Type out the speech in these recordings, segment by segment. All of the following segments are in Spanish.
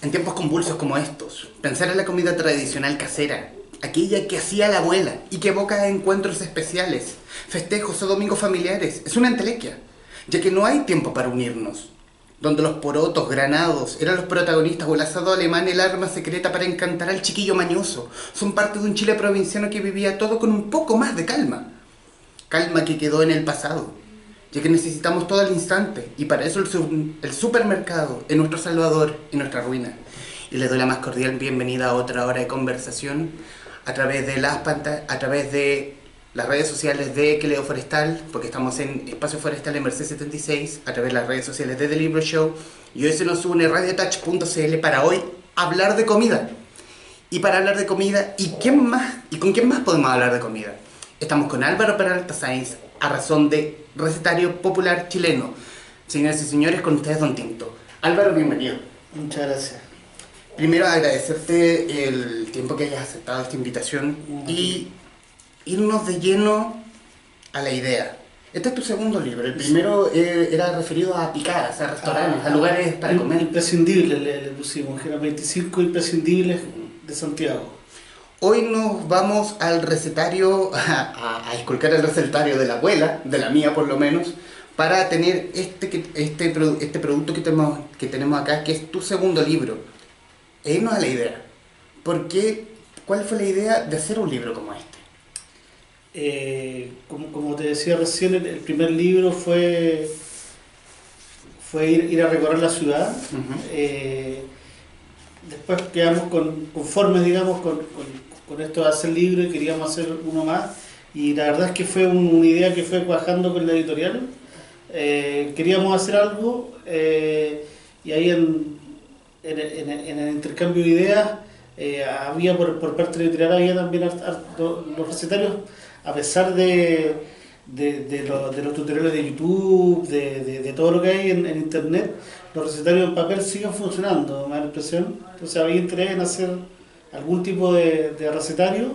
En tiempos convulsos como estos, pensar en la comida tradicional casera, aquella que hacía la abuela y que evoca encuentros especiales, festejos o domingos familiares, es una entelequia, ya que no hay tiempo para unirnos. Donde los porotos, granados, eran los protagonistas o el asado alemán el arma secreta para encantar al chiquillo mañoso, son parte de un Chile provinciano que vivía todo con un poco más de calma. Calma que quedó en el pasado, ya que necesitamos todo al instante, y para eso el supermercado es nuestro salvador y nuestra ruina. Y les doy la más cordial bienvenida a otra hora de conversación a través de a través de las redes sociales de Queleo Forestal, porque estamos en Espacio Forestal en Merced 76, a través de las redes sociales de The Libro Show, y hoy se nos une radiotouch.cl para hoy hablar de comida. Y para hablar de comida, ¿y quién más? ¿Y con quién más podemos hablar de comida? Estamos con Álvaro Peralta Sáenz, a razón de recetario popular chileno. Señoras y señores, con ustedes Don Tinto. Álvaro, bienvenido. Muchas gracias. Primero agradecerte el tiempo que hayas aceptado esta invitación y irnos de lleno a la idea. Este es tu segundo libro. El primero era referido a picadas, a restaurantes, a lugares para comer. Imprescindibles le pusimos, que eran 25 imprescindibles de Santiago. Hoy nos vamos al recetario, a esculcar el recetario de la abuela, de la mía por lo menos, para tener este producto que tenemos acá, que es tu segundo libro. E irnos a la idea. ¿Cuál fue la idea de hacer un libro como este? Como te decía recién, el primer libro fue ir a recorrer la ciudad. Después quedamos conformes, digamos, con esto de hacer libro, y queríamos hacer uno más. Y la verdad es que fue una idea que fue cuajando con la editorial. Queríamos hacer algo, y ahí en el intercambio de ideas había por parte de la editorial había también los recetarios, a pesar de los tutoriales de YouTube, de todo lo que hay en internet. Los recetarios en papel siguen funcionando, me da la impresión. Entonces había interés en hacer algún tipo de recetario,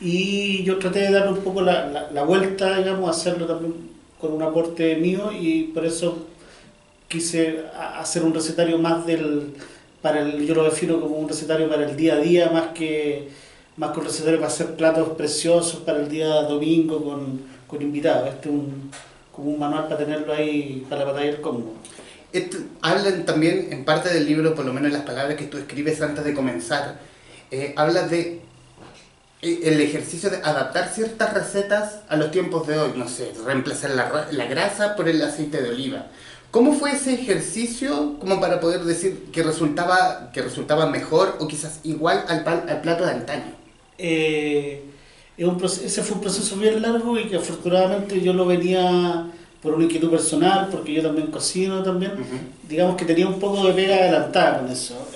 y yo traté de darle un poco la vuelta, digamos, hacerlo también con un aporte mío, y por eso quise hacer un recetario más yo lo defino como un recetario para el día a día, más que un recetario para hacer platos preciosos para el día domingo con invitados. Este es como un manual para tenerlo ahí para la batalla del Congo. Hablan también en parte del libro, por lo menos en las palabras que tú escribes antes de comenzar, hablas de el ejercicio de adaptar ciertas recetas a los tiempos de hoy, no sé, reemplazar la grasa por el aceite de oliva. ¿Cómo fue ese ejercicio como para poder decir que resultaba mejor o quizás igual al plato de antaño? Ese fue un proceso bien largo, y que afortunadamente yo lo venía por una inquietud personal, porque yo también cocino también. Digamos que tenía un poco de pega adelantada con eso,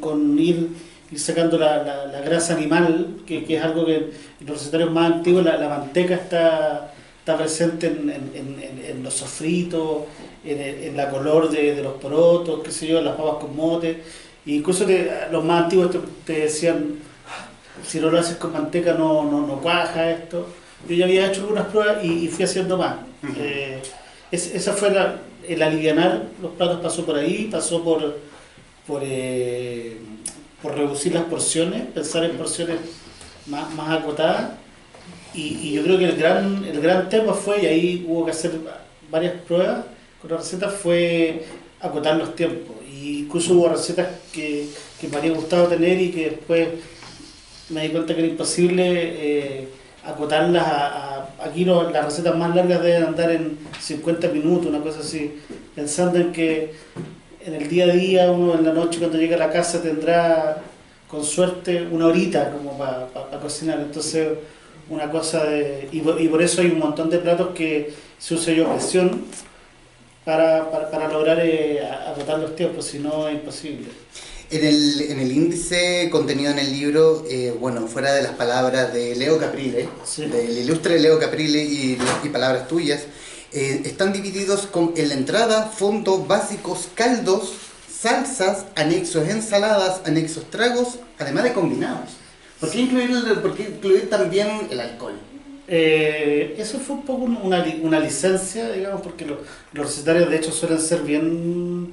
con ir sacando la grasa animal, que es algo que en los recetarios más antiguos la manteca está presente en los sofritos, en la color de los porotos, qué sé yo, en las papas con mote. E incluso los más antiguos te decían, si no lo haces con manteca no cuaja esto. Yo ya había hecho algunas pruebas y fui haciendo más. Esa fue el alivianar los platos. Pasó por ahí, pasó por reducir las porciones, pensar en porciones más acotadas. Y yo creo que el gran tema fue, y ahí hubo que hacer varias pruebas con la receta, fue acotar los tiempos. Y incluso hubo recetas que me habría gustado tener, y que después me di cuenta que era imposible acotarlas aquí. Las recetas más largas deben andar en 50 minutos, una cosa así, pensando en que en el día a día, uno en la noche cuando llega a la casa tendrá con suerte una horita como para cocinar. Entonces una cosa y por eso hay un montón de platos que se usa yo presión para lograr acotar los tiempos, si no es imposible. En el índice contenido en el libro, bueno, fuera de las palabras de Leo Caprile, Sí. del ilustre Leo Caprile y palabras tuyas, están divididos en la entrada, fondos, básicos, caldos, salsas, anexos ensaladas, anexos tragos, además de combinados. ¿Por qué incluir también el alcohol? Eso fue un poco una licencia, digamos, porque los recetarios de hecho suelen ser bien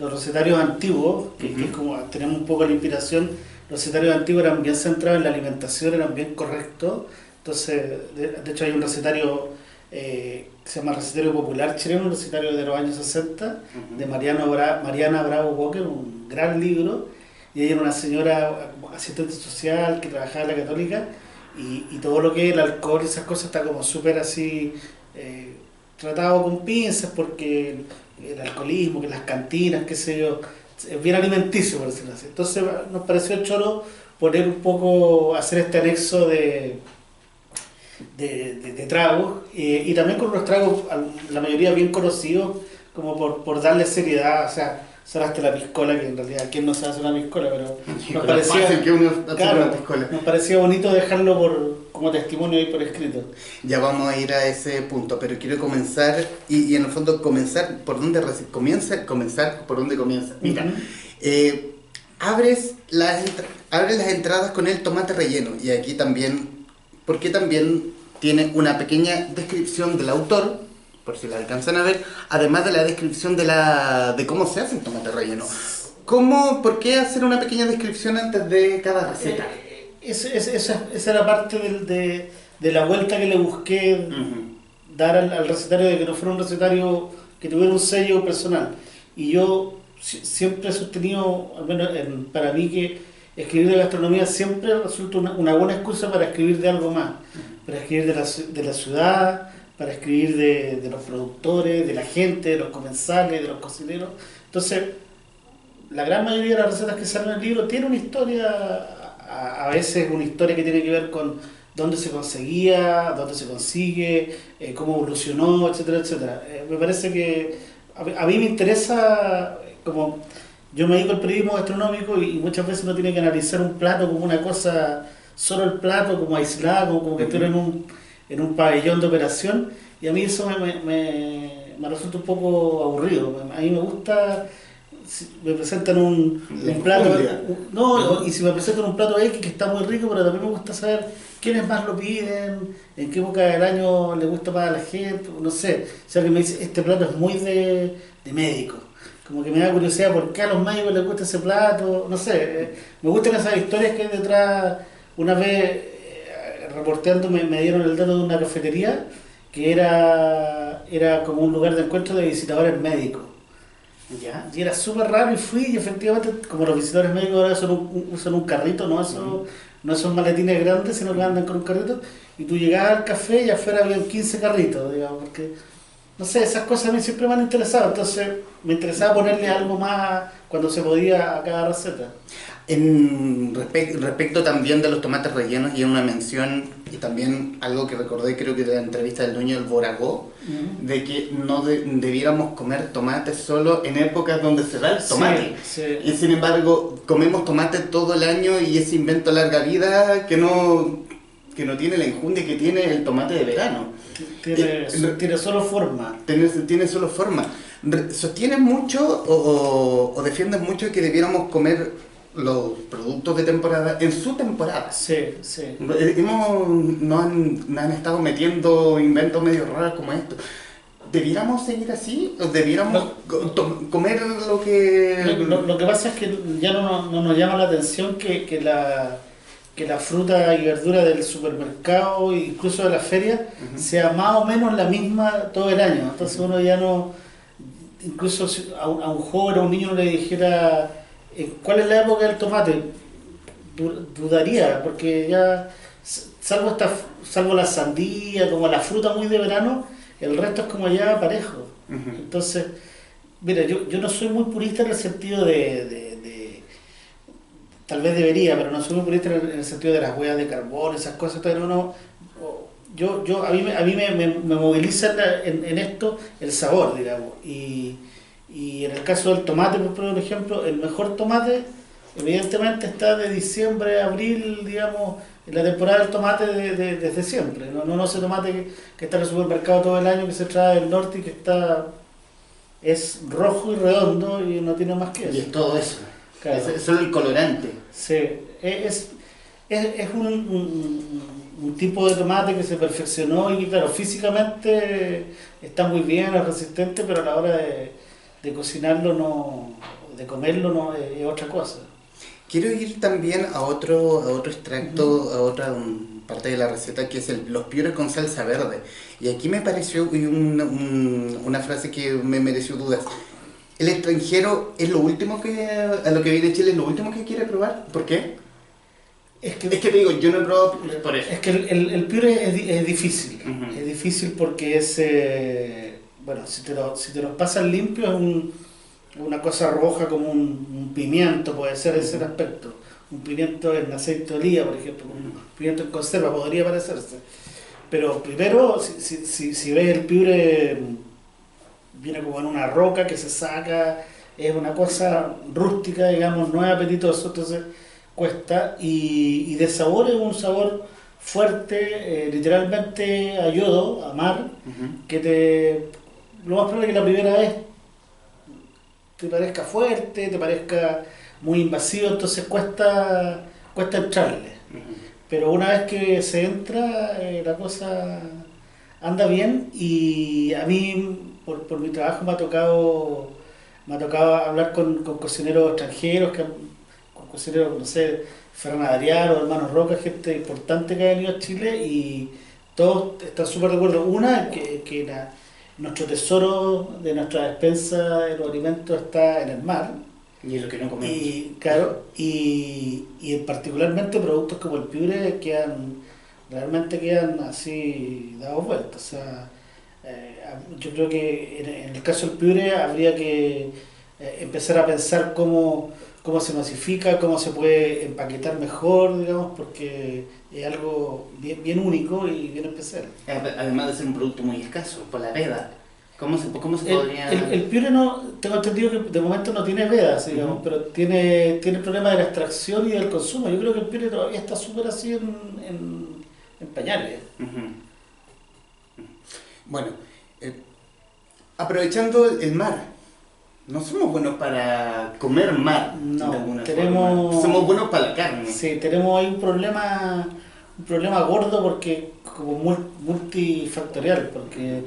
los recetarios antiguos, que es como tenemos un poco la inspiración, los recetarios antiguos eran bien centrados en la alimentación, eran bien correctos. Entonces, de hecho hay un recetario que se llama Recetario Popular Chileno, un recetario de los años 60, de Mariana Bravo Walker, un gran libro, y ella era una señora asistente social que trabajaba en la Católica, y todo lo que es el alcohol y esas cosas está como súper así tratado con pinzas, porque el alcoholismo, que las cantinas, qué sé yo, es bien alimenticio, por decirlo así. Entonces nos pareció choro poner un poco, hacer este anexo de tragos, y también con unos tragos, la mayoría bien conocidos, como por darle seriedad. O sea, sonaste la piscola, que en realidad quién no se hace una piscola, pero nos parecía, que uno claro, una piscola. nos parecía bonito dejarlo como testimonio ahí por escrito. Ya vamos a ir a ese punto, pero quiero comenzar, y en el fondo comenzar por donde comenzar por donde comienza. Mira, abres las entradas con el tomate relleno, y aquí también, porque también tiene una pequeña descripción del autor, por si la alcanzan a ver, además de la descripción de cómo se hace el tomate relleno. ¿Por qué hacer una pequeña descripción antes de cada receta? Esa era parte de la vuelta que le busqué dar al recetario, de que no fuera un recetario que tuviera un sello personal. Y yo siempre he sostenido, al menos para mí, que escribir de gastronomía siempre resulta una buena excusa para escribir de algo más, para escribir de la ciudad, para escribir de los productores, de la gente, de los comensales, de los cocineros. Entonces, la gran mayoría de las recetas que salen en el libro tiene una historia, a veces una historia que tiene que ver con dónde se conseguía, dónde se consigue, cómo evolucionó, etcétera, etcétera. Me parece que a mí me interesa, como yo me dedico al periodismo gastronómico, y muchas veces uno tiene que analizar un plato como una cosa, solo el plato, como aislada, como que estuviera en un pabellón de operación, y a mí eso me resulta un poco aburrido. A mí me gusta, si me presentan un plato, y si me presentan un plato X que está muy rico, pero también me gusta saber quiénes más lo piden, en qué época del año le gusta más a la gente, no sé. O sea, que me dice, este plato es muy de médico, como que me da curiosidad por qué a los médicos les gusta ese plato, no sé. Me gustan esas historias que hay detrás. Una vez reporteando me dieron el dato de una cafetería que era como un lugar de encuentro de visitadores médicos. ¿Ya? Y era súper raro, y fui, y efectivamente, como los visitadores médicos ahora usan un carrito, no esos maletines grandes, sino que andan con un carrito, y tú llegabas al café y afuera habían 15 carritos, digamos, porque, no sé, esas cosas a mí siempre me han interesado. Entonces me interesaba ponerle algo más cuando se podía a cada receta. Respecto también de los tomates rellenos, y en una mención, y también algo que recordé, creo que de la entrevista del dueño del Boragó, de que no debiéramos comer tomates solo en épocas donde se da el tomate. Sí. Y sin embargo, comemos tomate todo el año, y ese invento larga vida que no tiene la enjundia que tiene el tomate de verano. Tiene solo forma. Tiene solo forma. ¿Sostienes mucho o defiendes mucho que debiéramos comer los productos de temporada en su temporada? Sí. Nos han estado metiendo inventos medio raros como esto. ¿Debiéramos seguir así? ¿O debiéramos comer lo que...? Lo que pasa es que ya no nos llama la atención que la fruta y verdura del supermercado, incluso de la feria, sea más o menos la misma todo el año. Entonces uno ya no... Incluso si a un joven o a un niño no le dijera ¿cuál es la época del tomate? Dudaría, porque ya, salvo la sandía, como la fruta muy de verano, el resto es como ya parejo. Entonces, mira, yo no soy muy purista en el sentido tal vez debería, pero no soy muy purista en el sentido de las huellas de carbón, esas cosas. Pero a mí me moviliza en esto el sabor, digamos. Y en el caso del tomate, por ejemplo, el mejor tomate evidentemente está de diciembre a abril, digamos, en la temporada del tomate desde siempre. No ese tomate que está en el supermercado todo el año, que se trae del norte y que es rojo y redondo y no tiene más que eso. Y es todo eso. Claro. Es solo el colorante. Sí, es un tipo de tomate que se perfeccionó, y claro, físicamente está muy bien, es resistente, pero a la hora de cocinarlo de comerlo no es otra cosa. Quiero ir también a otro extracto, a otra parte de la receta, que es los piures con salsa verde. Y aquí me pareció una frase que me mereció dudas. El extranjero es lo último a lo que viene Chile, es lo último que quiere probar. ¿Por qué? Es que te digo, yo no he probado por eso. Es que el piure es difícil. Ujú. Es difícil porque es, bueno, si te lo pasas limpio es una cosa roja como un pimiento, puede ser ese el aspecto. Un pimiento en aceite de oliva, por ejemplo, un pimiento en conserva, podría parecerse. Pero primero, si ves el piure, viene como en una roca que se saca, es una cosa rústica, digamos, no es apetitoso, entonces cuesta. Y de sabor es un sabor fuerte, literalmente a yodo, a mar, Ujú. que lo más probable es que la primera vez te parezca fuerte, te parezca muy invasivo, entonces cuesta entrarle. Ujú. Pero una vez que se entra, la cosa anda bien y a mí, por mi trabajo, me ha tocado hablar con cocineros extranjeros, con cocineros, no sé, Ferran Adrià o Hermanos Roca, gente importante que ha venido a Chile y todos están súper de acuerdo. Una, que nuestro tesoro de nuestra despensa de los alimentos está en el mar. Y es lo que no comemos. Y claro, y particularmente productos como el piure realmente quedan así dados vueltas. O sea, yo creo que en el caso del piure habría que empezar a pensar cómo se masifica, cómo se puede empaquetar mejor, digamos, porque es algo bien único y bien especial. Además de ser un producto muy escaso, por la veda. ¿Cómo se El, podría...? el piure no, tengo entendido que de momento no tiene vedas, digamos, Ujú. pero tiene el problema de la extracción y del consumo. Yo creo que el piure todavía está súper así en pañales. Ujú. Bueno, eh, aprovechando el mar, no somos buenos para comer mar, No, de alguna tenemos- forma. Somos buenos para la carne. Sí, tenemos ahí un problema gordo porque como multifactorial, porque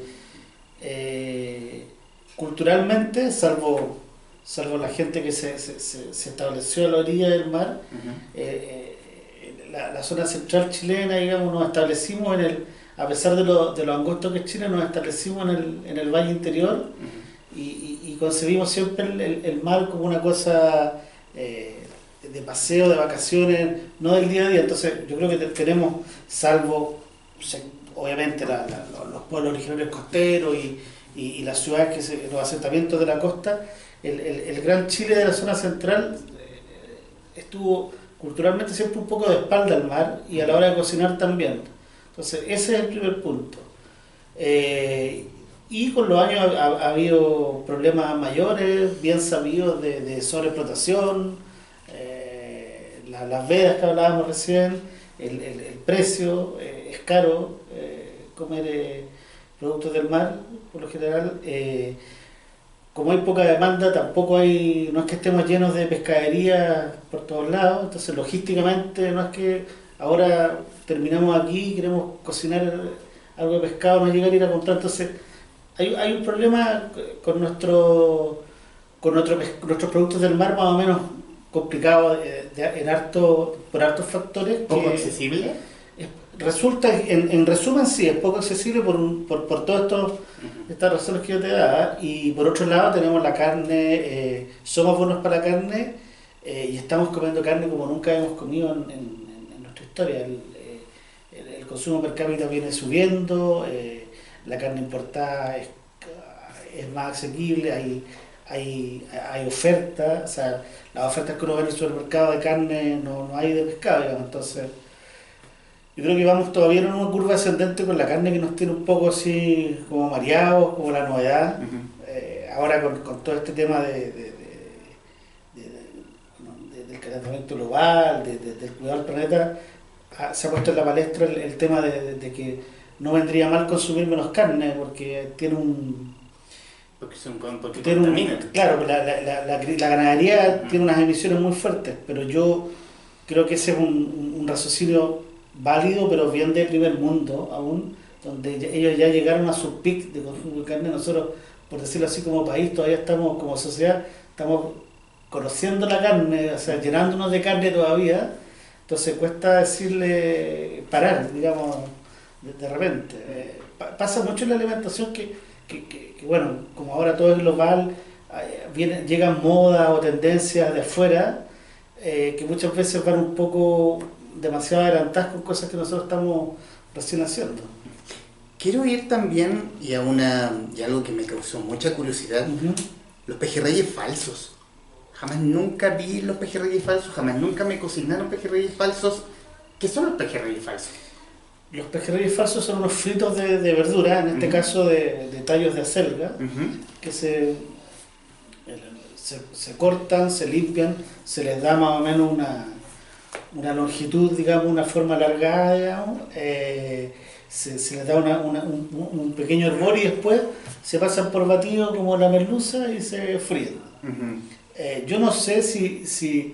culturalmente, salvo la gente que se estableció a la orilla del mar, Ujú. la zona central chilena, digamos, nos establecimos a pesar de lo angosto que es Chile, nos establecimos en el valle interior Ujú. y concebimos siempre el mar como una cosa de paseo, de vacaciones, no del día a día. Entonces yo creo que tenemos, salvo obviamente los pueblos originarios costeros y las ciudades, los asentamientos de la costa, el gran Chile de la zona central estuvo culturalmente siempre un poco de espalda al mar y a la hora de cocinar también. Entonces ese es el primer punto. Y con los años ha habido problemas mayores, bien sabidos, de sobreexplotación, las vedas que hablábamos recién, el precio, es caro comer productos del mar, por lo general. Como hay poca demanda, no es que estemos llenos de pescadería por todos lados, entonces logísticamente no es que ahora terminamos aquí y queremos cocinar algo de pescado, no llegar a ir a comprar. Entonces hay un problema con nuestros productos del mar más o menos complicado por hartos factores. ¿Poco accesible? Resulta, en resumen, sí, es poco accesible por todas estas razones que yo te daba. Y por otro lado, tenemos la carne, somos buenos para la carne y estamos comiendo carne como nunca hemos comido en nuestra historia. El consumo per cápita viene subiendo, la carne importada es más asequible, hay oferta, o sea, las ofertas que uno ve en el supermercado de carne no hay de pescado, digamos. Entonces yo creo que vamos todavía en una curva ascendente con la carne que nos tiene un poco así como mareados, como la novedad. Ujú. Ahora con todo este tema del calentamiento global, del cuidado del planeta, se ha puesto en la palestra el tema de que no vendría mal consumir menos carne porque tiene un... Porque Tiene un, contaminan. claro, la ganadería tiene unas emisiones muy fuertes, pero yo creo que ese es un raciocinio válido, pero bien de primer mundo aún, donde ellos ya llegaron a su pic de consumo de carne. Nosotros, por decirlo así, como país, todavía estamos, como sociedad, estamos conociendo la carne, o sea, llenándonos de carne todavía, entonces cuesta decirle parar, digamos, de repente. Pasa mucho en la alimentación que, bueno, como ahora todo es global, llegan modas o tendencias de afuera que muchas veces van un poco demasiado adelantadas con cosas que nosotros estamos recién haciendo. Quiero ir también y algo que me causó mucha curiosidad, Uh-huh. los pejerreyes falsos. Jamás nunca vi los pejerreyes falsos, jamás nunca me cocinaron pejerreyes falsos. ¿Qué son los pejerreyes falsos? Los pejerreyes falsos son unos fritos de verdura, en este caso de tallos de acelga, que se cortan, se limpian, se les da más o menos una longitud, digamos, una forma alargada, digamos, se les da un pequeño hervor y después se pasan por batido como la merluza y se fríen. Yo no sé si se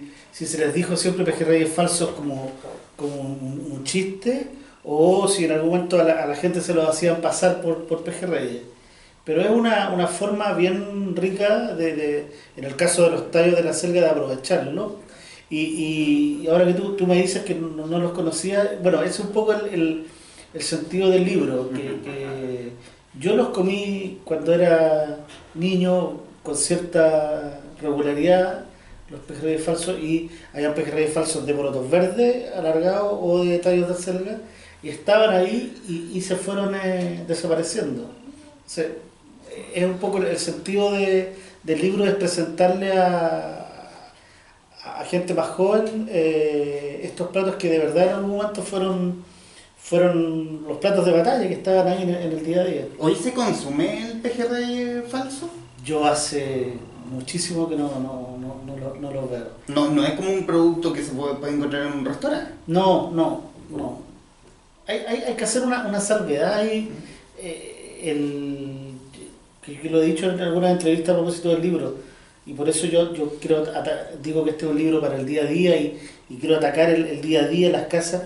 les dijo siempre pejerreyes falsos como un chiste o si en algún momento a la gente se los hacían pasar por pejerreyes. Pero es una forma bien rica, en el caso de los tallos de la selga, de aprovecharlo. Y ahora que tú me dices que no los conocías, bueno, es un poco el sentido del libro, que yo los comí cuando era niño con cierta regularidad, los pejerreyes falsos, y había pejerreyes falsos de porotos verdes alargados o de tallos de acelga, y estaban ahí y se fueron desapareciendo. O sea, es un poco el sentido del libro, es presentarle a gente más joven estos platos que de verdad en algún momento fueron los platos de batalla que estaban ahí en el día a día. ¿Hoy se consume el pejerrey falso? Yo hace muchísimo que no lo veo. No es como un producto que se puede encontrar en un restaurante. No. Hay que hacer una salvedad ahí. Que lo he dicho en alguna entrevista a propósito del libro, y por eso yo digo que este es un libro para el día a día y quiero atacar el día a día en las casas.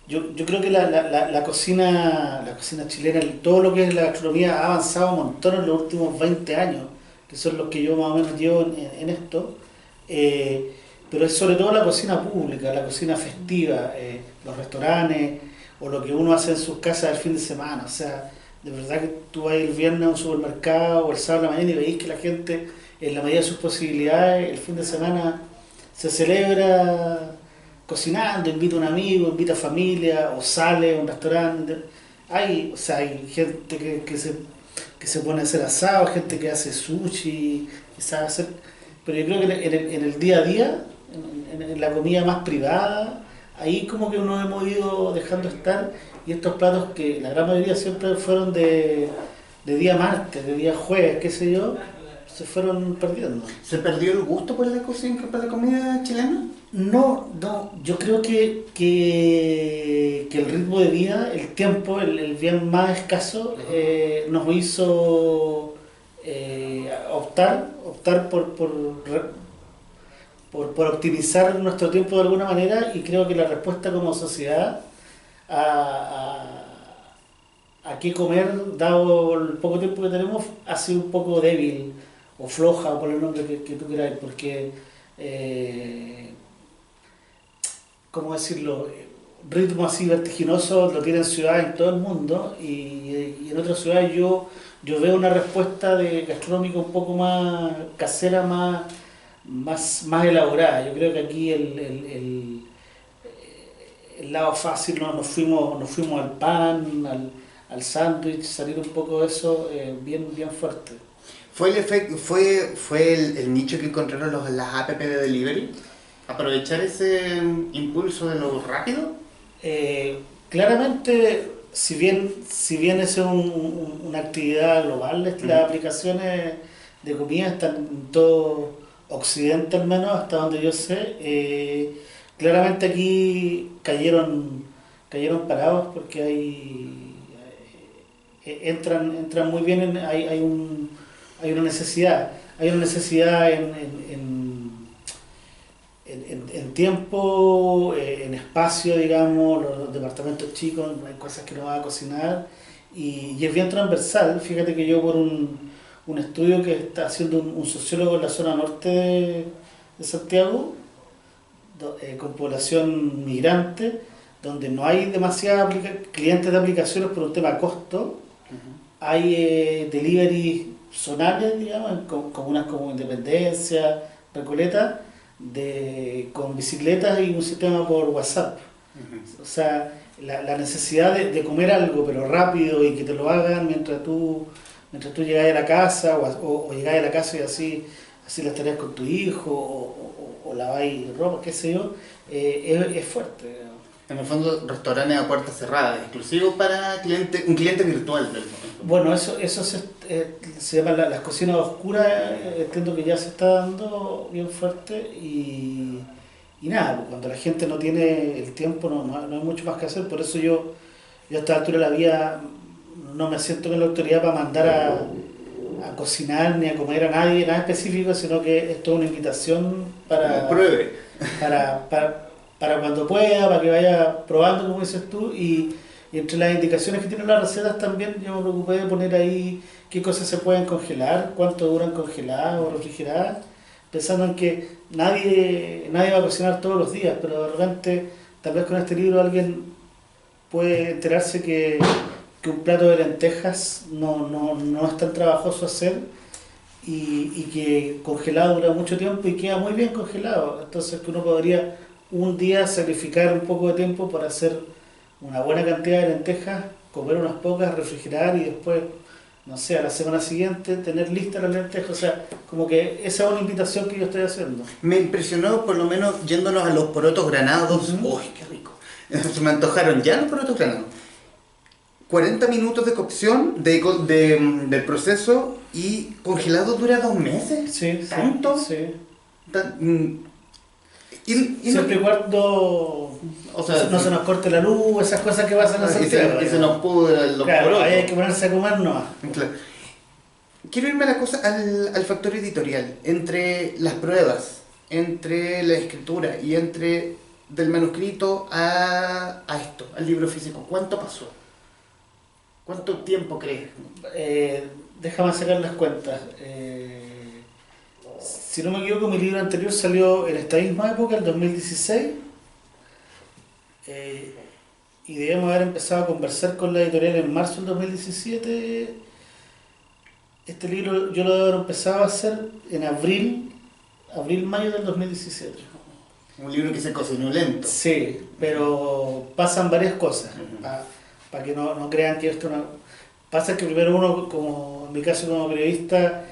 Yo creo que la cocina chilena, todo lo que es la gastronomía ha avanzado un montón en los últimos 20 años, que son los que yo más o menos llevo en esto, pero es sobre todo la cocina pública, la cocina festiva, los restaurantes o lo que uno hace en sus casas el fin de semana. O sea, de verdad que tú vas el viernes a un supermercado o el sábado de la mañana y veis que la gente, en la medida de sus posibilidades, el fin de semana se celebra cocinando, invita a un amigo, invita a familia o sale a un restaurante. Hay gente que se pone a hacer asado, gente que hace sushi, que sabe hacer. Pero yo creo que en el día a día, en la comida más privada, ahí como que uno hemos ido dejando estar, y estos platos que la gran mayoría siempre fueron de día martes, de día jueves, qué sé yo, se fueron perdiendo. ¿Se perdió el gusto por la cocina, por la comida chilena? No, yo creo que el ritmo de vida, el tiempo, el bien más escaso, nos hizo optar por optimizar nuestro tiempo de alguna manera, y creo que la respuesta como sociedad a qué comer, dado el poco tiempo que tenemos, ha sido un poco débil o floja, o por el nombre que tú quieras, porque ¿cómo decirlo? Ritmo así vertiginoso lo tienen ciudades en todo el mundo, y en otras ciudades yo veo una respuesta gastronómica un poco más casera, más elaborada. Yo creo que aquí el lado fácil, nos fuimos al pan, al sándwich, salir un poco de eso bien fuerte. ¿Fue el nicho que encontraron las app de delivery? ¿Aprovechar ese impulso de lo rápido? Claramente, si bien es una actividad global, las aplicaciones de comida están en todo Occidente, al menos hasta donde yo sé. Claramente aquí cayeron parados porque entran muy bien, hay una necesidad en tiempo, en espacio, digamos, los departamentos chicos, hay cosas que no van a cocinar, y es bien transversal. Fíjate que yo, por un estudio que está haciendo un sociólogo en la zona norte de Santiago, con población migrante, donde no hay demasiados clientes de aplicaciones por un tema de costo. Hay delivery zonales, digamos, en comunas como Independencia, Recoleta, con bicicletas y un sistema por WhatsApp. O sea, la necesidad de comer algo, pero rápido, y que te lo hagan mientras tú llegas a la casa, o llegas a la casa y así las tareas con tu hijo, o laváis ropa, qué sé yo, es fuerte. En el fondo, restaurantes a puerta cerrada, exclusivo para un cliente virtual del momento. Bueno, eso se llama las cocinas oscuras, entiendo que ya se está dando bien fuerte, y nada, pues, cuando la gente no tiene el tiempo no hay mucho más que hacer. Por eso yo a esta altura de la vida no me siento en la autoridad para mandar a cocinar ni a comer a nadie, nada específico, sino que esto es una invitación Pruebe. para cuando pueda, para que vaya probando, como dices tú, y entre las indicaciones que tienen las recetas también yo me preocupé de poner ahí qué cosas se pueden congelar, cuánto duran congeladas o refrigeradas, pensando en que nadie va a cocinar todos los días, pero de repente, tal vez con este libro alguien puede enterarse que un plato de lentejas no es tan trabajoso hacer, y que congelado dura mucho tiempo y queda muy bien congelado. Entonces que uno podría un día sacrificar un poco de tiempo para hacer una buena cantidad de lentejas, comer unas pocas, refrigerar, y después, no sé, a la semana siguiente tener listas las lentejas. O sea, como que esa es una invitación que yo estoy haciendo. Me impresionó, por lo menos, yéndonos a los porotos granados. ¡Uy, qué rico! Se me antojaron ya los porotos granados. 40 minutos de cocción del proceso, y congelado dura 2 meses. Sí, ¿Tanto? Sí. Siempre y cuando no se nos corte la luz, esas cosas que pasan en Santiago. y se nos pudren los porotos. Ahí hay que ponerse a comer nomás. Claro. Quiero irme al factor editorial. Entre las pruebas, entre la escritura y entre del manuscrito a esto, al libro físico, ¿cuánto pasó? ¿Cuánto tiempo crees? Déjame sacar las cuentas. Si no me equivoco, mi libro anterior salió en esta misma época, el 2016, y debíamos haber empezado a conversar con la editorial en marzo del 2017. Este libro yo lo debo haber empezado a hacer en abril-mayo del 2017. Un libro que se cocinó lento. Sí, pero pasan varias cosas. Para que no crean que esto no... Pasa que primero uno, como en mi caso como periodista,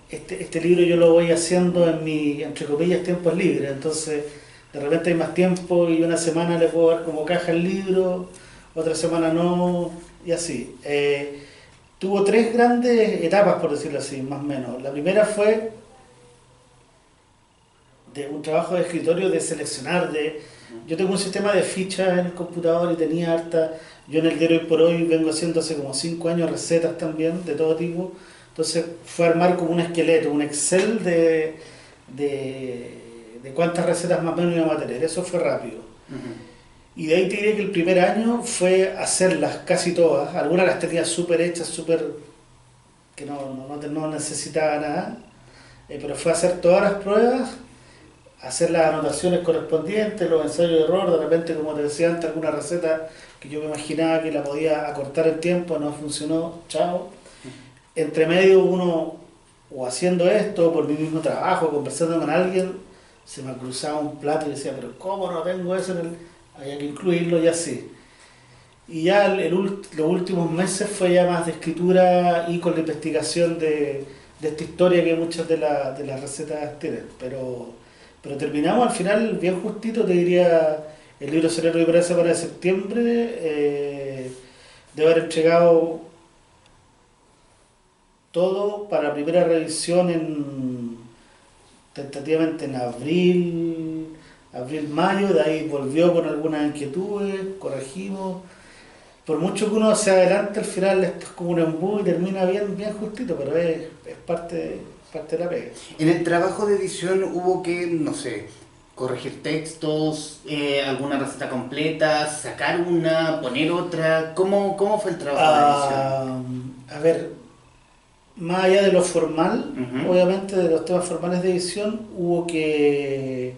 este libro yo lo voy haciendo en mi, entre comillas, tiempos libres. Entonces, de repente hay más tiempo y una semana le puedo dar como caja el libro, otra semana no, y así. Tuvo 3 grandes etapas, por decirlo así, más o menos. La primera fue de un trabajo de escritorio, de seleccionar, yo tengo un sistema de fichas en el computador y tenía harta. Yo en el diario Hoy por Hoy vengo haciendo hace como 5 años recetas también, de todo tipo. Entonces fue armar como un esqueleto, un Excel de cuántas recetas más o menos íbamos a tener. Eso fue rápido. Y de ahí te diré que el primer año fue hacerlas casi todas. Algunas las tenía súper hechas, que no necesitaba nada. Pero fue hacer todas las pruebas, hacer las anotaciones correspondientes, los ensayos de error. De repente, como te decía antes, alguna receta que yo me imaginaba que la podía acortar el tiempo, no funcionó, chao. Entre medio uno, o haciendo esto, o por mi mismo trabajo, conversando con alguien, se me cruzaba un plato y decía, pero ¿cómo no tengo eso había que incluirlo, y así. Y ya los últimos meses fue ya más de escritura y con la investigación de esta historia que muchas de las recetas tienen. Pero terminamos al final bien justito, te diría. El libro salió a impresa para septiembre, de haber entregado todo para primera revisión tentativamente en abril-mayo. De ahí volvió con algunas inquietudes, corregimos. Por mucho que uno se adelante, al final esto es como un embudo y termina bien justito, pero es parte de la pega. En el trabajo de edición hubo que, no sé, corregir textos, alguna receta completa, sacar una, poner otra. ¿Cómo fue el trabajo de edición? A ver, más allá de lo formal, Ujú. obviamente de los temas formales de edición, hubo que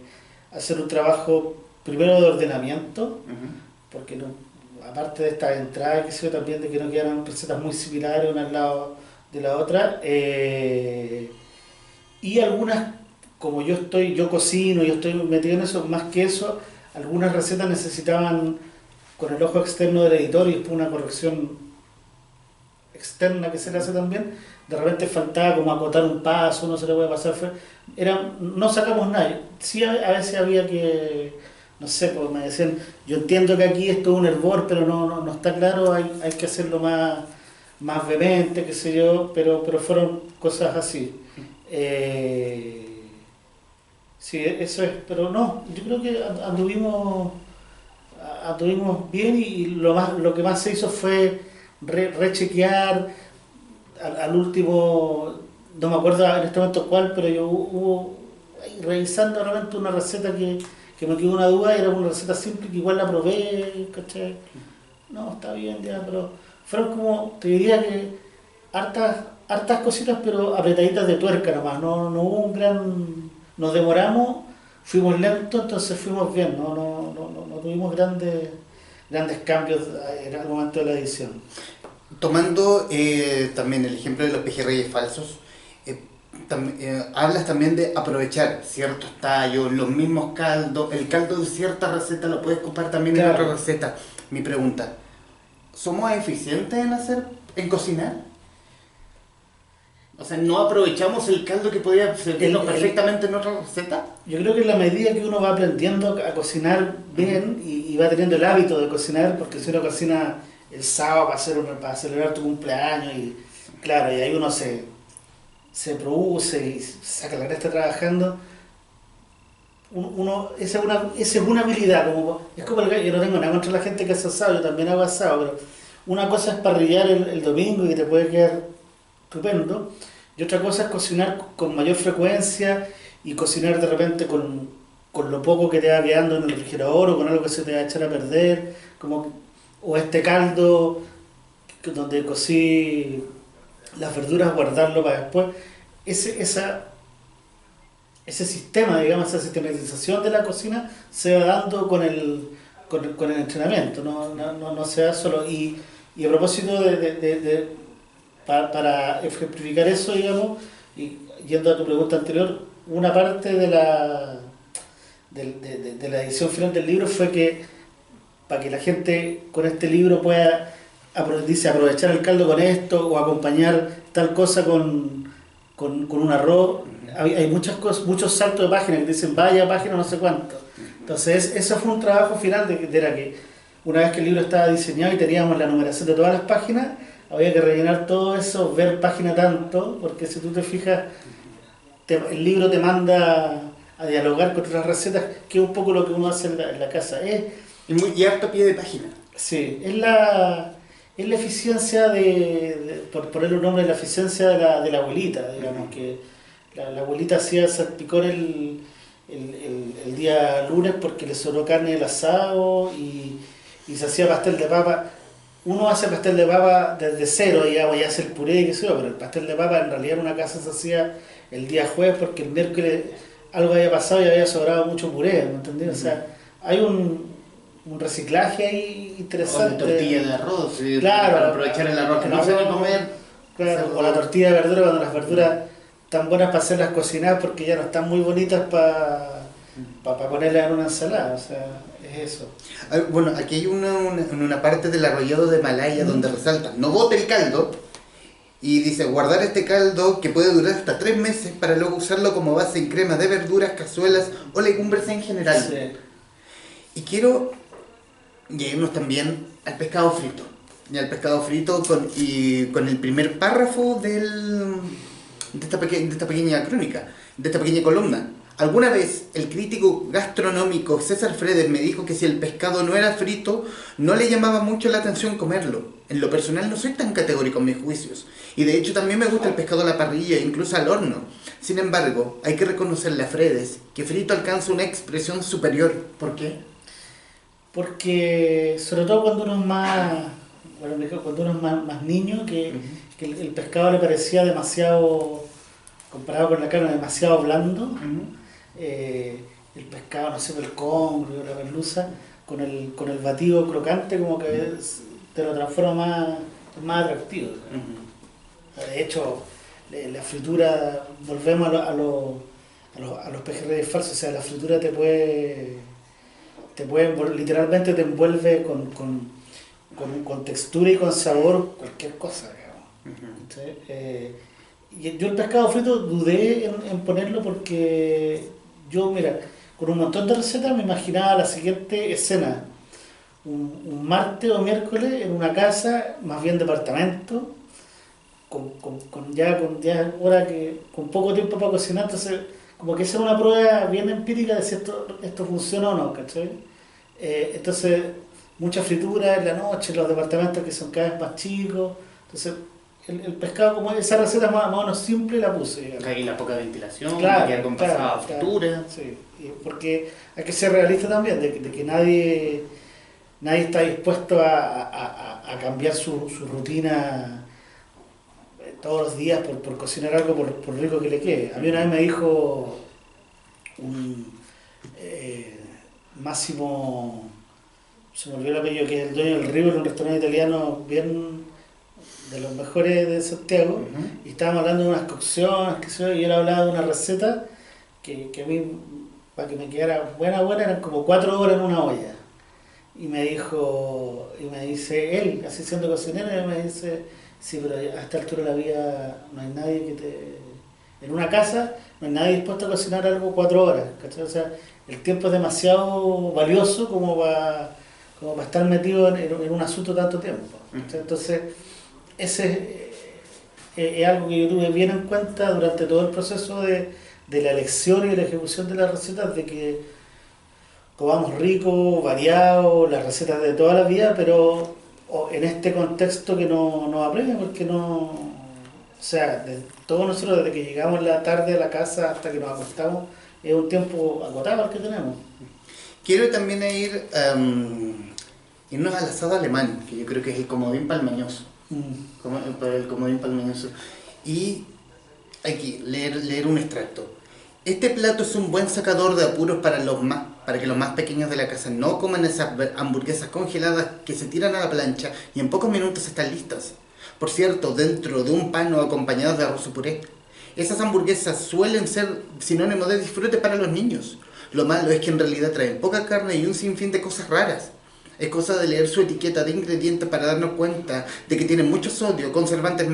hacer un trabajo primero de ordenamiento, Ujú. porque no, aparte de estas entradas, que sé yo, también de que no quedaran recetas muy similares una al lado de la otra, y algunas, como yo cocino, yo estoy metido en eso, más que eso, algunas recetas necesitaban con el ojo externo del editor y después una corrección externa que se le hace también, de repente faltaba como acotar un paso, no se le puede pasar, no sacamos nada, sí a veces había que, no sé, pues me decían, yo entiendo que aquí esto es un hervor, pero no está claro, hay que hacerlo más vehemente, qué sé yo, pero fueron cosas así. Eh, sí, eso es, pero no, yo creo que anduvimos bien y lo que más se hizo fue rechequear al último, no me acuerdo en este momento cuál, pero yo hubo ahí revisando realmente una receta que me quedó una duda, era una receta simple que igual la probé, ¿cachai? No, está bien ya, pero fueron como, te diría que hartas cositas, pero apretaditas de tuerca nomás, no hubo un gran, nos demoramos, fuimos lentos, entonces fuimos bien, no tuvimos grandes cambios en el momento de la edición. Tomando también el ejemplo de los pejerreyes falsos, eh, hablas también de aprovechar ciertos tallos, los mismos caldos, el caldo de cierta receta lo puedes ocupar también en otra Claro, receta. Mi pregunta, ¿somos eficientes en cocinar? O sea, ¿no aprovechamos el caldo que podía el, servirnos el, perfectamente en otra receta? yo creo que en la medida que uno va aprendiendo a cocinar Ujú. bien y va teniendo el hábito de cocinar, porque si uno cocina el sábado para celebrar tu cumpleaños y claro, y ahí uno se produce y saca la cresta trabajando, esa es una habilidad, es como el gallo, yo no tengo nada contra la gente que hace asado, yo también hago asado, pero una cosa es parrillar el domingo y que te puede quedar estupendo, y otra cosa es cocinar con mayor frecuencia y cocinar de repente con lo poco que te va quedando en el refrigerador o con algo que se te va a echar a perder, o este caldo donde cocí las verduras, guardarlo para después. Ese, esa, ese sistema, digamos, esa sistematización de la cocina se va dando con el entrenamiento, no se da solo. Y a propósito para ejemplificar eso, digamos, y yendo a tu pregunta anterior, una parte de la edición final del libro fue que para que la gente con este libro pueda dice, aprovechar el caldo con esto o acompañar tal cosa con un arroz. Hay muchas cosas, muchos saltos de páginas que dicen vaya página no sé cuánto. Entonces, eso fue un trabajo final de era que una vez que el libro estaba diseñado y teníamos la numeración de todas las páginas, había que rellenar todo eso, ver página tanto, porque si tú te fijas, el libro te manda a dialogar con otras recetas, que es un poco lo que uno hace en la casa. Y harto a pie de página. Sí, es la eficiencia por ponerle un nombre, la eficiencia de la abuelita, digamos, que la abuelita hacía salpicón el día lunes porque le sobró carne del asado y se hacía pastel de papa. Uno hace pastel de papa desde cero, digamos, y hace el puré y qué sé yo, pero el pastel de papa en realidad en una casa se hacía el día jueves porque el miércoles algo había pasado y había sobrado mucho puré, ¿me entendés? O Ujú. sea, hay un reciclaje ahí O de tortilla interesante. de arroz, para Claro, aprovechar el arroz que el no se va a arroz, comer, claro, o la hacerlo. tortilla de verdura cuando las Mm. verduras están buenas para hacerlas cocinar porque ya no están muy bonitas para ponerlas en una ensalada, o sea, es eso. Ah, bueno, aquí hay una parte del arrollado de Malaya donde ¿Mm? resalta, no bote el caldo, y dice, guardar este caldo que puede durar hasta 3 meses para luego usarlo como base en crema de verduras, cazuelas o legumbres en general. Sí. Y quiero llevarnos también al pescado frito. Y al pescado frito y con el primer párrafo de esta pequeña crónica, de esta pequeña columna. Alguna vez el crítico gastronómico César Fredes me dijo que si el pescado no era frito, no le llamaba mucho la atención comerlo. En lo personal no soy tan categórico en mis juicios. Y de hecho también me gusta el pescado a la parrilla, incluso al horno. Sin embargo, hay que reconocerle a Fredes que frito alcanza una expresión superior. ¿Por qué? Porque sobre todo cuando uno es más, bueno, cuando uno es más niño, que Ujú. que el pescado le parecía demasiado, comparado con la carne, demasiado blando. El pescado, no sé, el congrio, la merluza, con el batido crocante como que te lo transforma más atractivo. De hecho, la fritura, volvemos a los pejerreyes falsos, o sea, la fritura literalmente te envuelve con textura y con sabor cualquier cosa, digamos. ¿Sí? Y yo el pescado frito dudé en ponerlo porque yo, mira, con un montón de recetas me imaginaba la siguiente escena. Un martes o miércoles en una casa, más bien departamento, con poco tiempo para cocinar, entonces como que esa es una prueba bien empírica de si esto funciona o no, ¿cachai? Entonces, mucha fritura en la noche, los departamentos que son cada vez más chicos, entonces el pescado, como esa receta más o menos simple, la puse, digamos. Hay la poca ventilación, Claro, queda compensada fritura. Sí, porque hay que ser realista también, de que nadie está dispuesto a cambiar su rutina todos los días por cocinar algo por rico que le quede. A mí una vez me dijo un Máximo, se me olvidó el apellido, que es el dueño del River, un restaurante italiano bien de los mejores de Santiago, y estábamos hablando de unas cocciones, qué sé yo, y él hablaba de una receta que a mí, para que me quedara buena, eran como 4 horas en una olla. Y me dice él, así siendo cocinero, y me dice, sí, pero a esta altura de la vida no hay nadie en una casa, no hay nadie dispuesto a cocinar algo 4 horas, ¿cachai? O sea, el tiempo es demasiado valioso como para estar metido en un asunto tanto tiempo. ¿Cachai? Entonces, ese es algo que yo tuve bien en cuenta durante todo el proceso de la elección y de la ejecución de las recetas, de que comamos rico, variado, las recetas de toda la vida, pero en este contexto que nos apremia, porque no... O sea, todos nosotros desde que llegamos la tarde a la casa hasta que nos acostamos, es un tiempo agotado el que tenemos. Quiero también irnos al asado alemán, que yo creo que es el comodín palmañoso. El comodín palmañoso. Y aquí, leer un extracto. Este plato es un buen sacador de apuros para que los más pequeños de la casa no coman esas hamburguesas congeladas que se tiran a la plancha y en pocos minutos están listas. Por cierto, dentro de un pan o acompañados de arroz o puré. Esas hamburguesas suelen ser sinónimo de disfrute para los niños. Lo malo es que en realidad traen poca carne y un sinfín de cosas raras. Es cosa de leer su etiqueta de ingredientes para darnos cuenta de que tienen mucho sodio, conservantes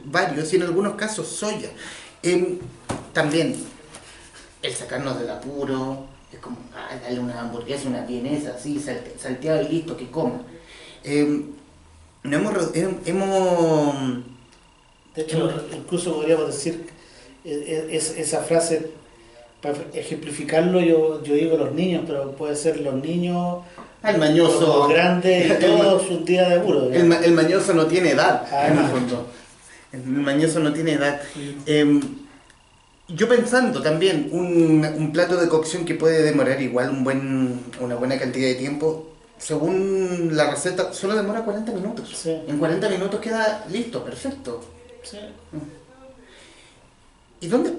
varios y en algunos casos soya. También el sacarnos del apuro, es como darle una hamburguesa, una vienesa así, salteado y listo, que coma. De hecho, incluso podríamos decir esa frase, para ejemplificarlo, yo digo los niños, pero puede ser los niños, el mañoso, los grandes, y todos sus días de apuro. El mañoso no tiene edad, en el fondo. El mañoso no tiene edad. Yo pensando también, un plato de cocción que puede demorar igual una buena cantidad de tiempo, según la receta, solo demora 40 minutos. Sí. En 40 minutos queda listo, perfecto. Sí. ¿Y dónde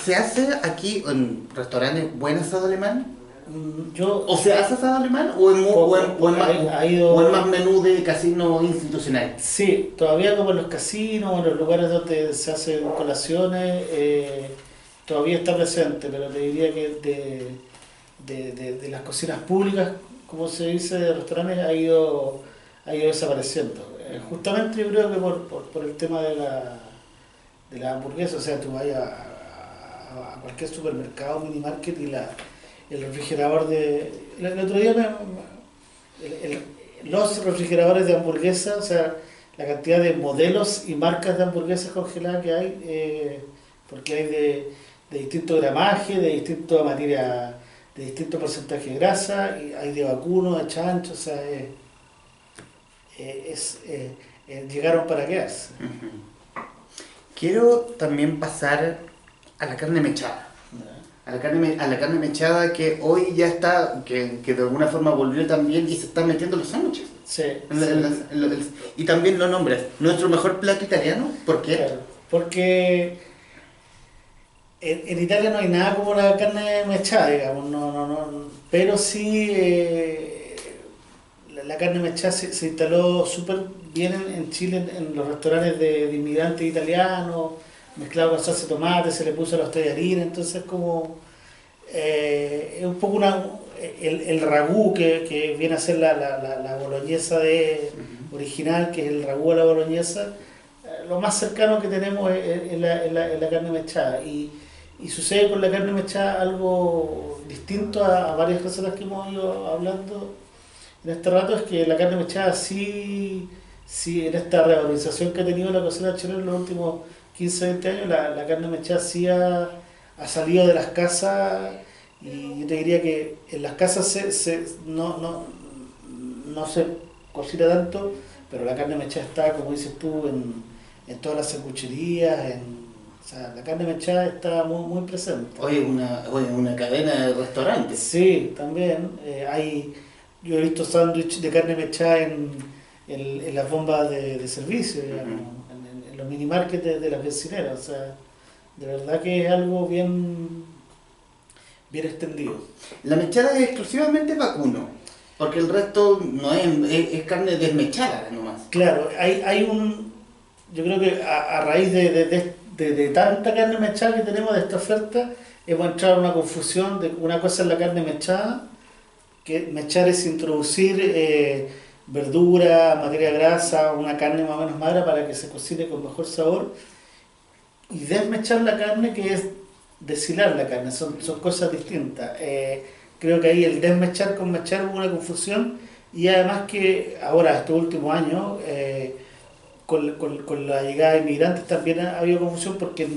se hace aquí en restaurantes buen asado alemán? ¿O se hace asado alemán o en más menú de casino institucional? Sí, todavía como en los casinos, en los lugares donde se hacen colaciones, todavía está presente, pero te diría que de las cocinas públicas, como se dice, de restaurantes, ha ido desapareciendo. Justamente yo creo que por el tema de la hamburguesa, o sea, tú vas a cualquier supermercado, minimarket y el refrigerador el otro día los refrigeradores de hamburguesa, o sea, la cantidad de modelos y marcas de hamburguesas congeladas que hay, porque hay de distinto gramaje, de distinto materia, de distinto porcentaje de grasa, y hay de vacuno, de chancho, o sea, llegaron para quedarse. Quiero también pasar a la carne mechada. a la carne mechada que hoy ya está, que de alguna forma volvió también y se está metiendo en los sándwiches. Sí, Y también lo nombras, nuestro mejor plato italiano, ¿por qué? claro. Porque en Italia no hay nada como la carne mechada, digamos, pero sí la carne mechada se instaló súper bien en Chile, en los restaurantes de inmigrantes italianos, mezclado con salsa de tomate, se le puso a los tallarines, entonces como es un poco el ragú que viene a ser la boloñesa original, que es el ragú a la boloñesa, lo más cercano que tenemos es la carne mechada. Y sucede con la carne mechada algo distinto a varias recetas que hemos ido hablando en este rato, es que la carne mechada sí en esta revalorización que ha tenido la cocina chilena en los últimos 15 20 años, la carne mechada sí ha salido de las casas, y yo te diría que en las casas no se cocina tanto, pero la carne mechada está, como dices tú, en todas las sangucherías, o sea, la carne mechada está muy presente. Una cadena de restaurantes. Sí, también. Yo he visto sándwiches de carne mechada en las bombas de servicio, digamos, en los mini markets de las bencineras. O sea, de verdad que es algo bien extendido. La mechada es exclusivamente vacuno, porque el resto no es carne desmechada nomás. Claro, yo creo que a raíz de tanta carne mechada que tenemos de esta oferta, hemos entrado en una confusión de una cosa es la carne mechada, que mechar es introducir verdura, materia grasa, una carne más o menos magra para que se cocine con mejor sabor, y desmechar la carne, que es deshilar la carne, son cosas distintas. Creo que ahí el desmechar con mechar hubo una confusión, y además que ahora, estos últimos años, con la llegada de inmigrantes también ha habido confusión, porque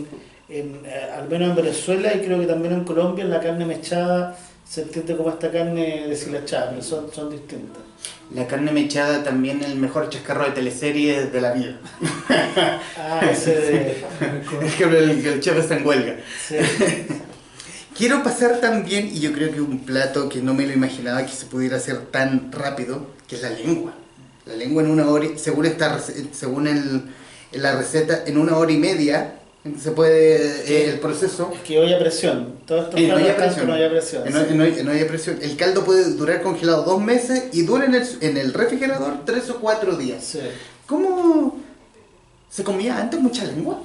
al menos en Venezuela y creo que también en Colombia, la carne mechada se entiende como esta carne deshilachada, pero son distintas. La carne mechada también es el mejor chascarro de teleseries de la vida. Ese de... El chef está en huelga. Sí. Quiero pasar también, y yo creo que un plato que no me lo imaginaba que se pudiera hacer tan rápido, que es la lengua. La lengua en una hora, según la receta, en 1 hora y media se puede el proceso. Es que olla a presión. Todo esto En olla a está presión. en olla a presión. En olla a presión. El caldo puede durar congelado 2 meses y dura en el refrigerador 3 o 4 días. Sí. ¿Cómo se comía antes mucha lengua?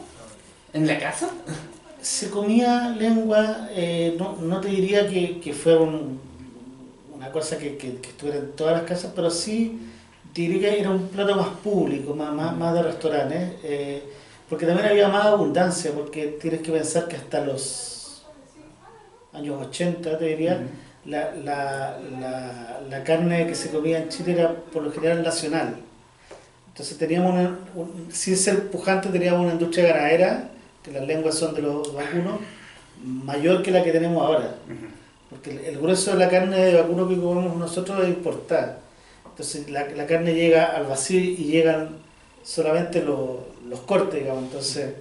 ¿En la casa? Se comía lengua, no te diría que fuera una cosa que estuviera en todas las casas, pero sí te diría que era un plato más público, más de restaurantes, porque también había más abundancia, porque tienes que pensar que hasta los años 80, te diría, la carne que se comía en Chile era por lo general nacional. Entonces teníamos sin ser pujante, teníamos una industria ganadera, que las lenguas son de los vacunos, mayor que la que tenemos ahora. Porque el grueso de la carne de vacuno que comemos nosotros es importada. Entonces la carne llega al vacío y llegan solamente los cortes, digamos. Entonces,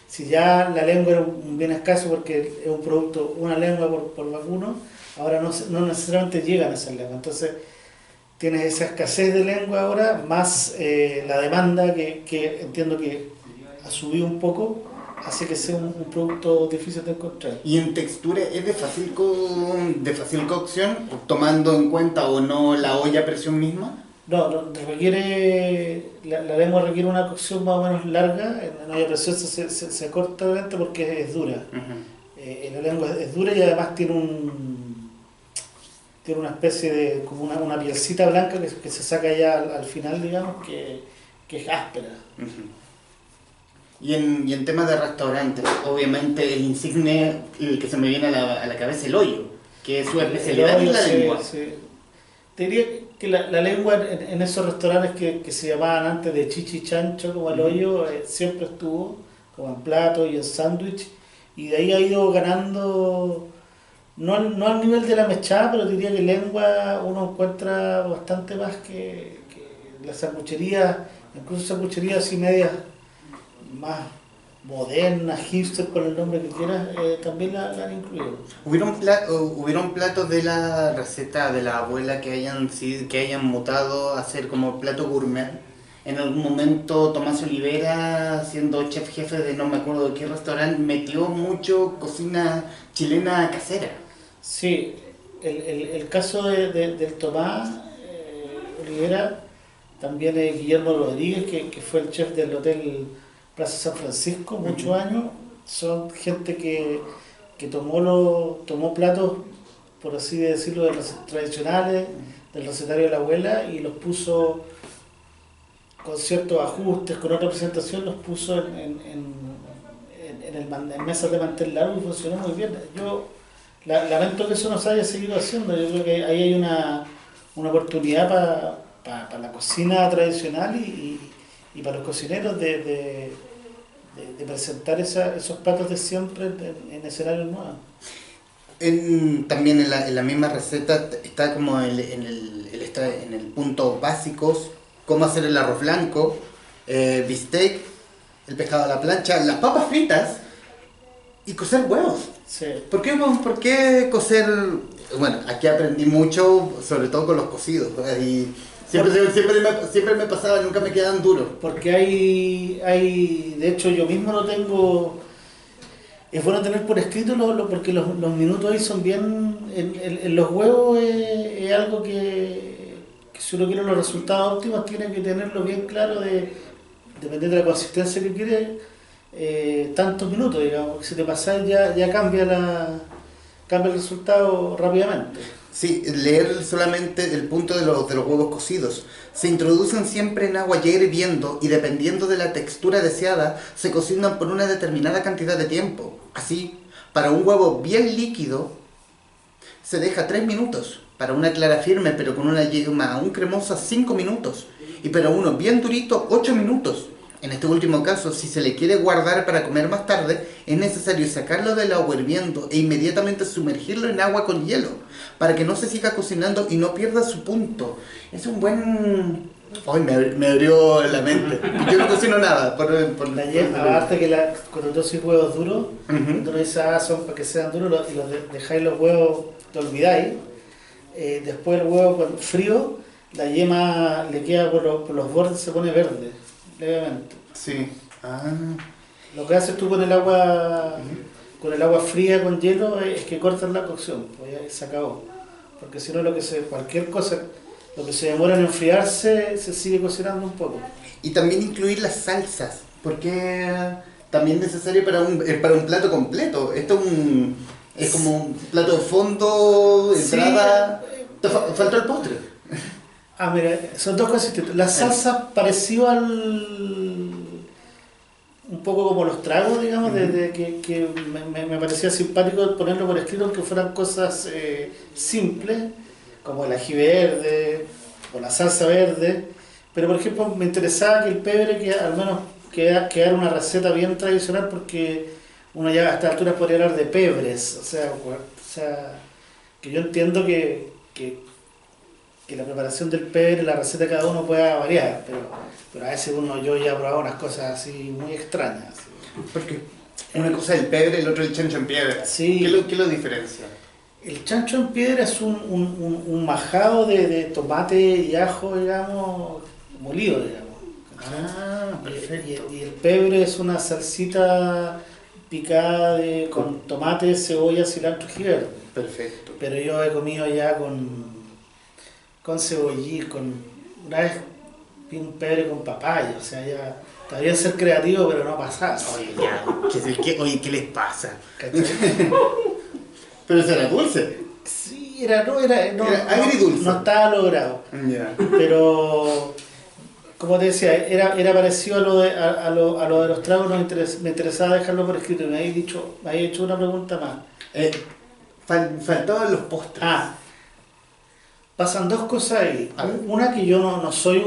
si ya la lengua era un bien escaso porque es un producto, una lengua por vacuno, ahora no necesariamente llegan esas lenguas. Entonces, tienes esa escasez de lengua ahora, más la demanda que entiendo que ha subido un poco, hace que sea un producto difícil de encontrar. ¿Y en textura es de fácil cocción, tomando en cuenta o no la olla a presión misma? No, la lengua requiere una cocción más o menos larga, en olla a presión se corta obviamente porque es dura. La lengua es dura y además tiene una especie de, como una pielcita blanca que se saca ya al final, digamos, que es áspera. Y en temas de restaurantes, obviamente el insigne, el que se me viene a la cabeza, el hoyo, que es su especialidad en la lengua. Sí. Te diría que la lengua en esos restaurantes que se llamaban antes de chichi chancho, como el hoyo, siempre estuvo, como en plato y en sándwich, y de ahí ha ido ganando, no al nivel de la mechada, pero diría que lengua uno encuentra bastante más que las sangucherías, incluso sangucherías así medias moderna, hipster, con el nombre que quieras, también la han incluido. ¿Hubieron platos de la receta de la abuela que hayan mutado a ser como plato gourmet? En algún momento Tomás Olivera, siendo chef jefe de no me acuerdo de qué restaurante, metió mucho cocina chilena casera. Sí, el caso del Tomás Olivera, también Guillermo Rodríguez, que fue el chef del Hotel Plaza San Francisco muchos años, son gente que tomó platos, por así decirlo, tradicionales, del recetario de la abuela, y los puso con ciertos ajustes, con otra presentación, los puso en mesas de mantel largo y funcionó muy bien. Yo lamento que eso no se haya seguido haciendo. Yo creo que ahí hay una oportunidad para la cocina tradicional y para los cocineros de presentar esos platos de siempre en escenarios nuevos. También en la misma receta está como está en el punto básicos, cómo hacer el arroz blanco, bistec, el pescado a la plancha, las papas fritas y cocer huevos. Sí. ¿Por qué cocer? Bueno, aquí aprendí mucho, sobre todo con los cocidos, ¿verdad? Y siempre me pasaba, nunca me quedaban duros. Porque de hecho yo mismo lo tengo, es bueno tener por escrito porque los minutos ahí son bien, en los huevos es algo que si uno quiere los resultados óptimos tiene que tenerlo bien claro, dependiendo de la consistencia que quiere, tantos minutos, digamos, porque si te pasas ya cambia el resultado rápidamente. Sí, leer solamente el punto de los huevos cocidos. Se introducen siempre en agua ya hirviendo y dependiendo de la textura deseada, se cocinan por una determinada cantidad de tiempo. Así, para un huevo bien líquido, se deja 3 minutos. Para una clara firme pero con una yema aún cremosa, 5 minutos. Y para uno bien durito, 8 minutos. En este último caso, si se le quiere guardar para comer más tarde, es necesario sacarlo del agua hirviendo e inmediatamente sumergirlo en agua con hielo, para que no se siga cocinando y no pierda su punto. Es un buen... Ay, me abrió la mente. Yo no cocino nada. La yema, aparte que cuando tú haces huevos duros, tú lo dices, son para que sean duros y los dejáis los huevos, te olvidáis. Después el huevo frío, la yema le queda por los bordes, se pone verde. Levemente. Sí. Ah. Lo que haces tú con el agua fría con hielo es que cortas la cocción, pues ya se acabó. Porque si no cualquier cosa, lo que se demora en enfriarse se sigue cocinando un poco. Y también incluir las salsas, porque también es necesario para un plato completo. Esto es como un plato de fondo, entrada. Sí. Te faltó el postre. Mira, son dos cosas distintas. La salsa pareció un poco como los tragos, digamos, que me parecía simpático ponerlo por escrito, aunque fueran cosas simples, como el ají verde o la salsa verde. Pero, por ejemplo, me interesaba que el pebre, que al menos quedara una receta bien tradicional, porque uno ya a estas alturas podría hablar de pebres. O sea que yo entiendo que la preparación del pebre, la receta de cada uno pueda variar, pero a veces yo ya he probado unas cosas así muy extrañas. Porque una cosa es el pebre y el otro el chancho en piedra. Sí. ¿Qué lo diferencia? El chancho en piedra es un majado de tomate y ajo, digamos, molido, digamos. Perfecto. Y el pebre es una salsita picada con tomate, cebolla, cilantro y ají verde. Perfecto. Pero yo he comido ya con cebollín, una vez vi un pebre con papaya, o sea, ya está bien ser creativo, pero no pasar. Oye, ¿qué les pasa? Pero eso era dulce. Sí, era agridulce. No estaba logrado. Yeah. Pero, como te decía, era parecido a lo de los tragos, me interesaba dejarlo por escrito y me habéis hecho una pregunta más. Faltaban los postres. Pasan dos cosas ahí. Una, que yo no soy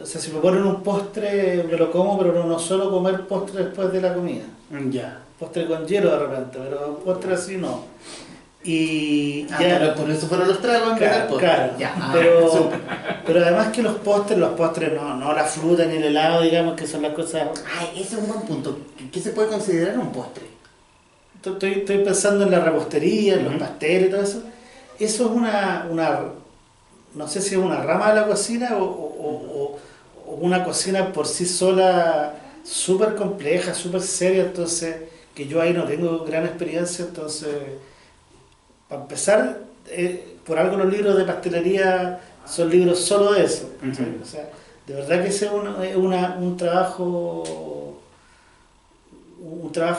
o sea, si me ponen un postre me lo como, pero no suelo comer postre después de la comida. Ya. Postre con hielo de repente, pero postre así no. Y ya, pero por eso fueron los tragos en vez del postre. Claro, ya, pero además que los postres no la fruta ni el helado, digamos, que son las cosas... Ay, ese es un buen punto. ¿Qué se puede considerar un postre? Estoy pensando en la repostería, en los pasteles y todo eso. Eso es una no sé si es una rama de la cocina o una cocina por sí sola súper compleja, súper seria, entonces que yo ahí no tengo gran experiencia, entonces para empezar, por algo los libros de pastelería son libros solo de eso. O sea, de verdad que ese es un trabajo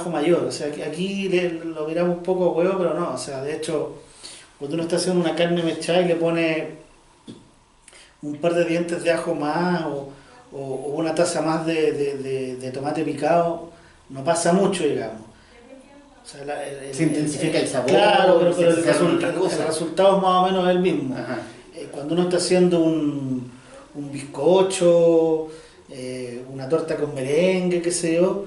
mayor, o sea, que aquí lo miramos un poco a huevo, pero no, o sea, de hecho, cuando uno está haciendo una carne mechada y le pone un par de dientes de ajo más o una taza más de tomate picado, no pasa mucho, digamos. O sea, se intensifica el sabor. Claro, pero el resultado es más o menos el mismo. Cuando uno está haciendo un bizcocho, una torta con merengue, qué sé yo,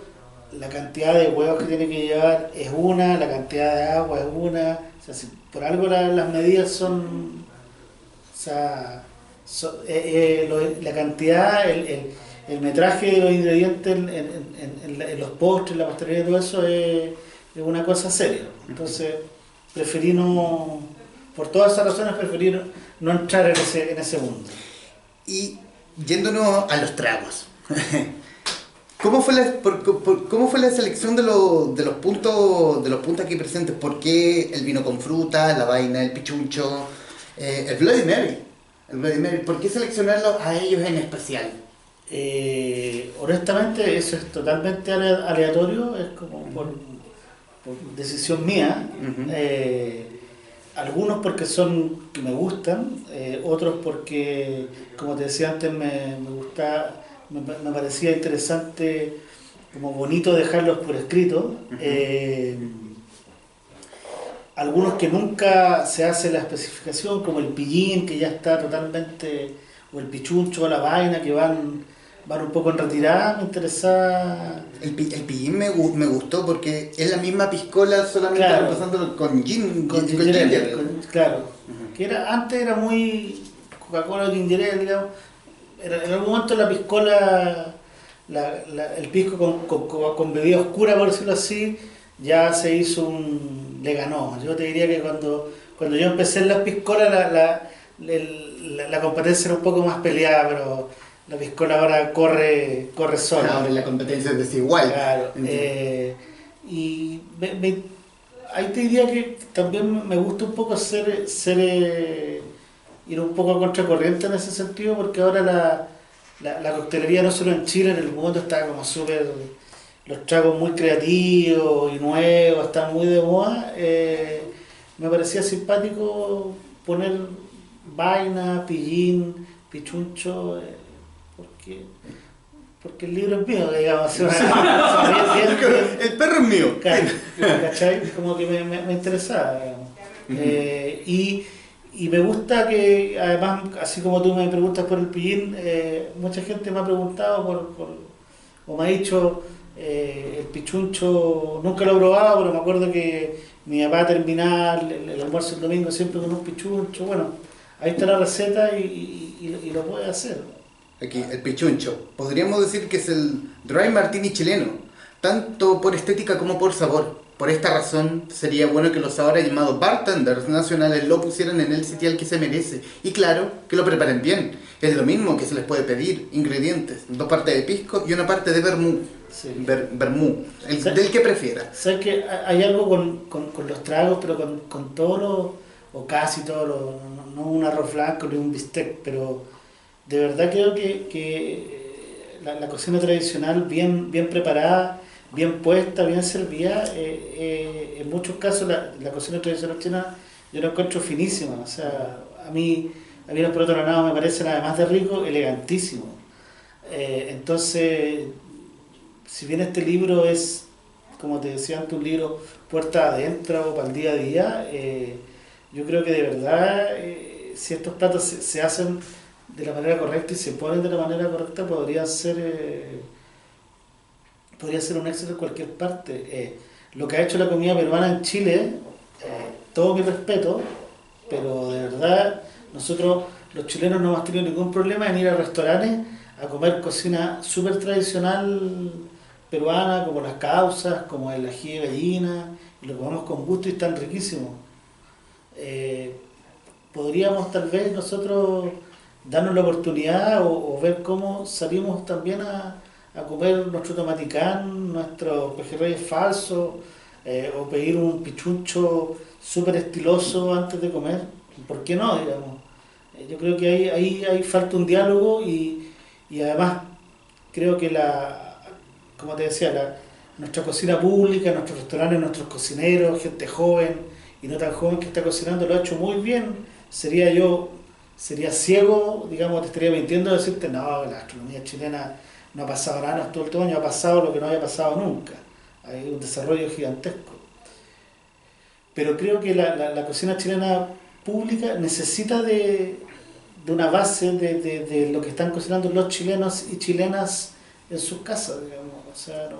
la cantidad de huevos que tiene que llevar es una, la cantidad de agua es una. O sea, si por algo las medidas son... O sea, la cantidad, el metraje de los ingredientes en los postres, la pastelería y todo eso es una cosa seria. Entonces, preferí no, por todas esas razones, preferí no entrar en ese mundo. Y yéndonos a los tragos, ¿cómo fue la selección de los puntos aquí presentes? ¿Por qué el vino con fruta, la vaina, el pichuncho, el Bloody Mary? ¿Por qué seleccionarlos a ellos en especial? Honestamente, eso es totalmente aleatorio, es como por decisión mía. Algunos porque son que me gustan, otros porque, como te decía antes, me parecía interesante, como bonito dejarlos por escrito. Algunos que nunca se hace la especificación, como el pillín, que ya está totalmente, o el pichuncho, o la vaina, que van un poco en retirada, me interesaba... El pillín me gustó porque es la misma piscola, solamente reemplazándolo con gin, con ginger ale. Claro, que antes era muy Coca-Cola o ginger ale, digamos. En algún momento la piscola, el pisco con bebida oscura, por decirlo así, ya se hizo le ganó. Yo te diría que cuando yo empecé en las piscolas la competencia era un poco más peleada, pero la piscola ahora corre sola. Ahora la competencia es desigual. Claro. Y ahí te diría que también me gusta un poco ir un poco a contracorriente en ese sentido, porque ahora la coctelería, no solo en Chile, en el mundo está como súper... Los tragos muy creativos y nuevos, están muy de moda. Me parecía simpático poner vaina, pillín, pichuncho, porque el libro es mío, digamos. El perro es mío. ¿Cachai? Como que me interesaba. Y me gusta que, además, así como tú me preguntas por el pillín, mucha gente me ha preguntado o me ha dicho... el pichuncho nunca lo he probado, pero me acuerdo que mi papá terminaba el almuerzo el domingo siempre con un pichuncho. Bueno, ahí está la receta y lo puede hacer. Aquí, el pichuncho. Podríamos decir que es el dry martini chileno, tanto por estética como por sabor. Por esta razón, sería bueno que los ahora llamados bartenders nacionales lo pusieran en el sitial que se merece. Y claro, que lo preparen bien. Es lo mismo que se les puede pedir: ingredientes, 2 partes de pisco y 1 parte de vermú. Sí. Vermú, del que prefiera. Sabes que hay algo con los tragos, pero con todos o casi todos no un arroz blanco ni un bistec, pero de verdad creo que la cocina tradicional bien preparada, bien puesta, bien servida, en muchos casos la cocina tradicional china yo la encuentro finísima. O sea, a mí los porotos granados me parecen, además de rico, elegantísimos. Entonces, si bien este libro es, como te decía antes, un libro puerta adentro para el día a día, yo creo que de verdad, si estos platos se hacen de la manera correcta y se ponen de la manera correcta, podría ser un éxito en cualquier parte. Lo que ha hecho la comida peruana en Chile, todo mi respeto, pero de verdad nosotros los chilenos no hemos tenido ningún problema en ir a restaurantes a comer cocina súper tradicional peruana, como las causas, como el ají de gallina, y lo comemos con gusto y están riquísimos. Podríamos tal vez nosotros darnos la oportunidad o ver cómo salimos también a comer nuestro tomaticán, nuestros pejerreyes falsos, o pedir un pichuncho súper estiloso antes de comer. ¿Por qué no, digamos? Yo creo que ahí falta un diálogo y además creo que como te decía, nuestra cocina pública, nuestros restaurantes, nuestros cocineros, gente joven y no tan joven que está cocinando lo ha hecho muy bien. Sería ciego, digamos, te estaría mintiendo decirte, no, la gastronomía chilena no ha pasado nada, todo el año ha pasado lo que no había pasado nunca. Hay un desarrollo gigantesco. Pero creo que la cocina chilena pública necesita de una base de lo que están cocinando los chilenos y chilenas en sus casas, digamos. O sea,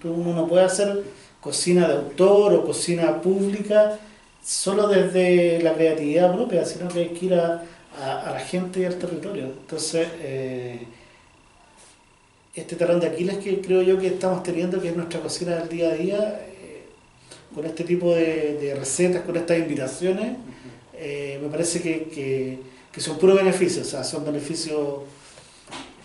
uno no puede hacer cocina de autor o cocina pública solo desde la creatividad propia, sino que hay que ir a la gente y al territorio. Entonces, este talón de Aquiles que creo yo que estamos teniendo, que es nuestra cocina del día a día, con este tipo de recetas, con estas invitaciones, me parece que son puros beneficios, o sea, son beneficios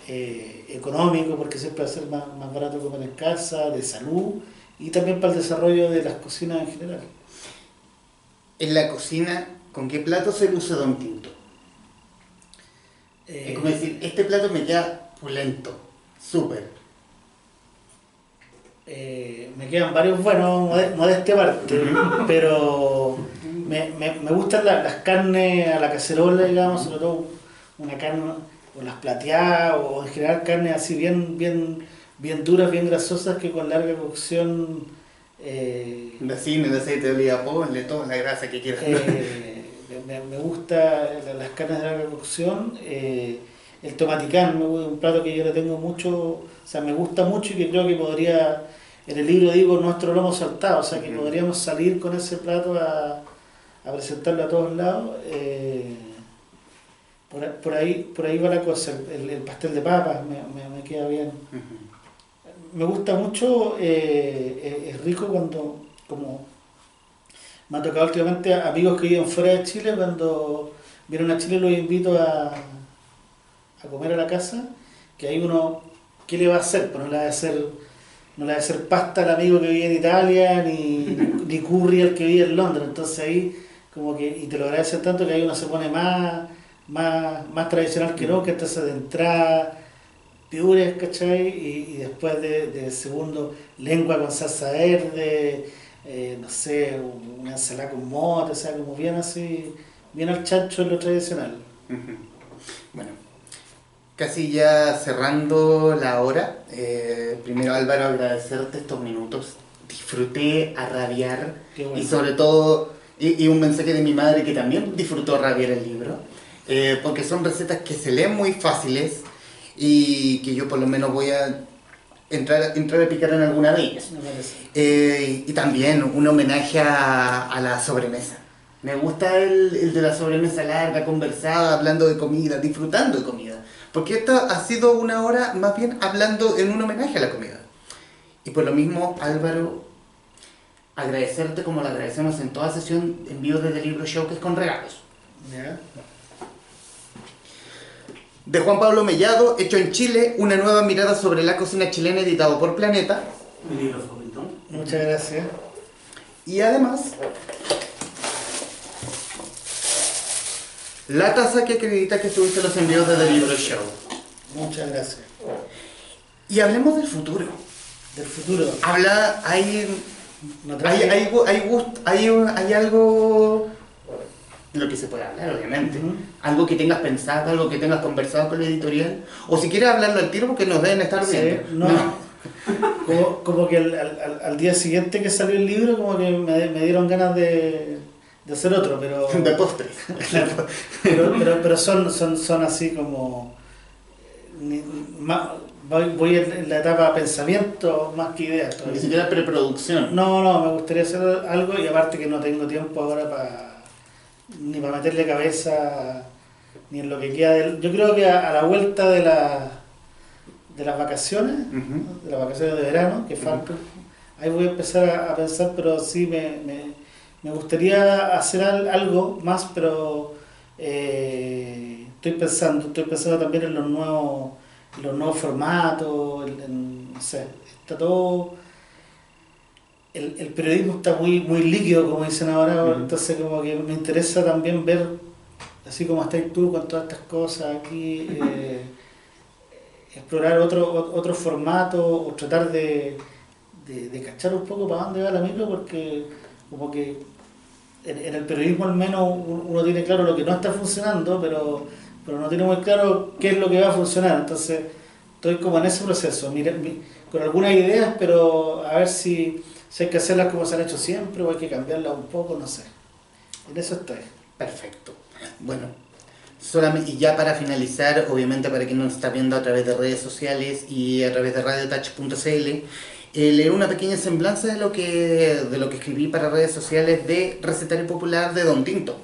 económicos, porque siempre va a ser más barato comer en casa, de salud, y también para el desarrollo de las cocinas en general. En la cocina, ¿con qué plato se usa Don Tinto? Es como decir, este plato me queda pulento, súper. Me quedan varios buenos, modestia aparte, pero me gustan las carnes a la cacerola, digamos, sobre todo una carne, o las plateadas, o en general carnes así bien duras, bien grasosas, que con larga cocción... Así, en el aceite de oliva, ponle toda la grasa que quieras. Me gusta las carnes de larga cocción, el tomaticán, un plato que yo le tengo mucho, o sea, me gusta mucho y que creo que podría, en el libro digo, nuestro lomo saltado, o sea, que podríamos salir con ese plato a presentarlo a todos lados. Por ahí va la cosa, el pastel de papas me queda bien. Me gusta mucho, es rico cuando, como me ha tocado últimamente amigos que viven fuera de Chile, cuando vienen a Chile los invito a comer a la casa, que ahí uno, ¿qué le va a hacer? Pues no le va a hacer pasta al amigo que vive en Italia, ni curry al que vive en Londres, entonces ahí como que, y te lo agradecen tanto que ahí uno se pone más tradicional que nunca, entonces de entrada piures, ¿cachai? Y después de segundo, lengua con salsa verde, no sé, una ensalada con mote, o sea, como bien así, bien al chancho en lo tradicional. Bueno, casi ya cerrando la hora, primero Álvaro, agradecerte estos minutos, disfruté a rabiar, bueno. Y sobre todo, y un mensaje de mi madre que también disfrutó rabiar el libro, porque son recetas que se leen muy fáciles, y que yo por lo menos voy a entrar a picar en alguna de ellas. Y también un homenaje a la sobremesa. Me gusta el de la sobremesa larga, conversada, hablando de comida, disfrutando de comida. Porque esta ha sido una hora más bien hablando en un homenaje a la comida. Y por lo mismo, Álvaro, agradecerte como lo agradecemos en toda sesión en vivo desde el Libro Show, que es con regalos. ¿Ya? De Juan Pablo Mellado, hecho en Chile, una nueva mirada sobre la cocina chilena, editado por Planeta. Mi libro favorito. Muchas gracias. Y además, la taza que acredita que estuviste los envíos desde el Libro Show. Muchas gracias. Y hablemos del futuro. Del futuro. Hay algo de lo que se puede hablar, obviamente. Algo que tengas pensado, algo que tengas conversado con la editorial. O si quieres hablarlo al tiro, porque nos deben estar viendo. Como que al día siguiente que salió el libro, como que me dieron ganas de hacer otro, pero... De postres. pero son así como... voy en la etapa de pensamiento más que ideas Ni todavía. siquiera preproducción. No, me gustaría hacer algo y aparte que no tengo tiempo ahora ni para meterle cabeza ni en lo que queda yo creo que a la vuelta de las vacaciones, Ujú. de las vacaciones de verano, que faltan, ahí voy a empezar a pensar, pero sí me gustaría hacer algo más, pero estoy pensando también en los nuevos formatos, no sé, está todo, el periodismo está muy líquido, como dicen ahora, Ujú. entonces como que me interesa también ver, así como estás tú con todas estas cosas aquí, explorar otro formato o tratar de cachar un poco para dónde va la micro, porque como que en el periodismo al menos uno tiene claro lo que no está funcionando, pero no tiene muy claro qué es lo que va a funcionar. Entonces estoy como en ese proceso, con algunas ideas, pero a ver si hay que hacerlas como se han hecho siempre o hay que cambiarlas un poco, no sé. En eso estoy. Perfecto. Bueno, solamente, y ya para finalizar, obviamente para quien nos está viendo a través de redes sociales y a través de radiotouch.cl, leer una pequeña semblanza de lo que escribí para redes sociales de Recetario Popular de Don Tinto.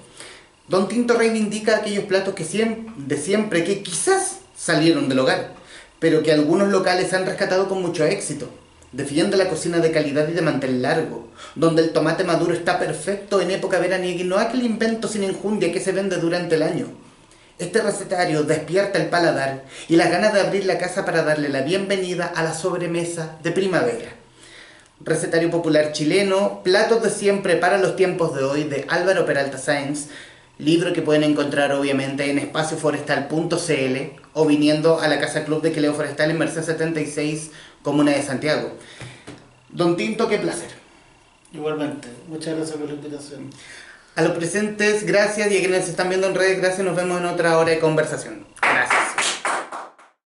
Don Tinto reivindica aquellos platos de siempre que quizás salieron del hogar, pero que algunos locales han rescatado con mucho éxito. Defiende la cocina de calidad y de mantel largo, donde el tomate maduro está perfecto en época veraniega y no aquel invento sin enjundia que se vende durante el año. Este recetario despierta el paladar y las ganas de abrir la casa para darle la bienvenida a la sobremesa de primavera. Recetario popular chileno, platos de siempre para los tiempos de hoy, de Álvaro Peralta Sáenz, libro que pueden encontrar obviamente en espacioforestal.cl o viniendo a la Casa Club de Quileo Forestal en Merced 76, Comuna de Santiago. Don Tinto, qué placer. Igualmente, muchas gracias por la invitación. A los presentes, gracias, y a quienes se están viendo en redes, gracias. Nos vemos en otra hora de conversación. Gracias.